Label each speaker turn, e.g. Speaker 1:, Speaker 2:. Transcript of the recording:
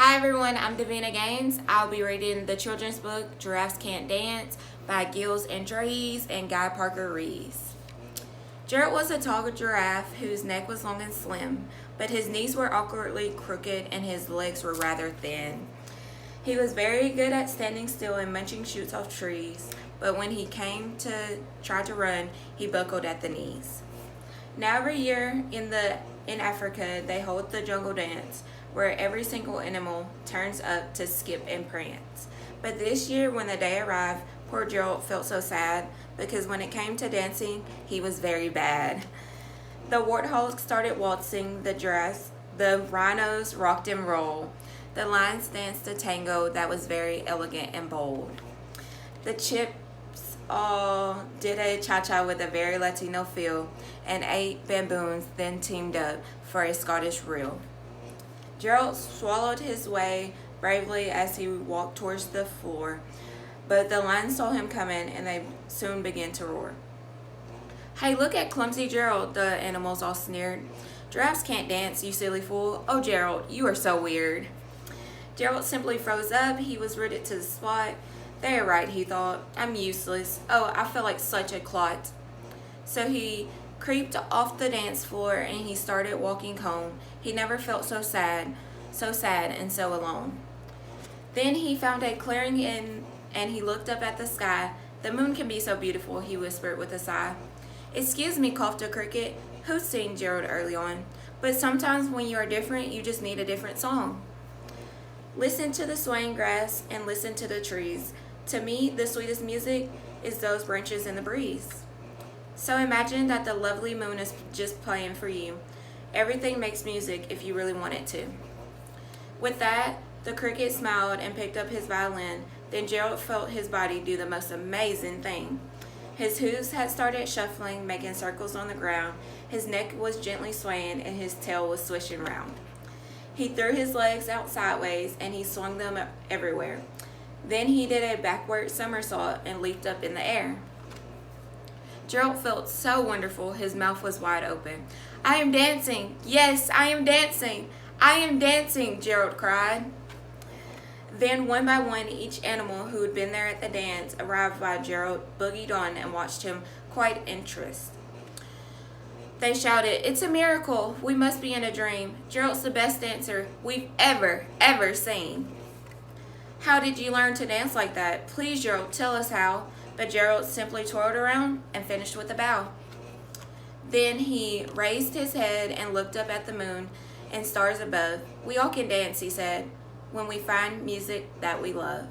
Speaker 1: Hi everyone, I'm Davina Gaines. I'll be reading the children's book Giraffes Can't Dance by Gilles Andrees and Guy Parker Rees. Gerald was a tall giraffe whose neck was long and slim, but his knees were awkwardly crooked and his legs were rather thin. He was very good at standing still and munching shoots off trees, but when he came to try to run, he buckled at the knees. Now every year in Africa, they hold the jungle dance, where every single animal turns up to skip and prance. But this year, when the day arrived, poor Gerald felt so sad, because when it came to dancing, he was very bad. The warthogs started waltzing the giraffes, the rhinos rocked and rolled, the lions danced a tango that was very elegant and bold. The chips all did a cha-cha with a very Latino feel, and 8 baboons then teamed up for a Scottish reel. Gerald swallowed his way bravely as he walked towards the floor, but the lions saw him coming and they soon began to roar. "Hey, look at clumsy Gerald," the animals all sneered. "Giraffes can't dance, you silly fool. Oh, Gerald, you are so weird." Gerald simply froze up. He was rooted to the spot. "They're right," he thought. "I'm useless. Oh, I feel like such a clot." So he creeped off the dance floor and he started walking home. He never felt so sad and so alone. Then he found a clearing and he looked up at the sky. "The moon can be so beautiful," he whispered with a sigh. "Excuse me," coughed a cricket, who'd seen Gerald early on, "but sometimes when you are different, you just need a different song. Listen to the swaying grass and listen to the trees. To me, the sweetest music is those branches in the breeze." So imagine that the lovely moon is just playing for you. Everything makes music if you really want it to. With that, the cricket smiled and picked up his violin. Then Gerald felt his body do the most amazing thing. His hooves had started shuffling, making circles on the ground. His neck was gently swaying and his tail was swishing round. He threw his legs out sideways and he swung them everywhere. Then he did a backward somersault and leaped up in the air. Gerald felt so wonderful, his mouth was wide open. "I am dancing! Yes, I am dancing! I am dancing!" Gerald cried. Then one by one, each animal who had been there at the dance arrived while Gerald boogied on and watched him quite interested. They shouted, "It's a miracle! We must be in a dream. Gerald's the best dancer we've ever seen." "How did you learn to dance like that? Please, Gerald, tell us how." But Gerald simply twirled around and finished with a bow. Then he raised his head and looked up at the moon and stars above. "We all can dance," he said, "when we find music that we love."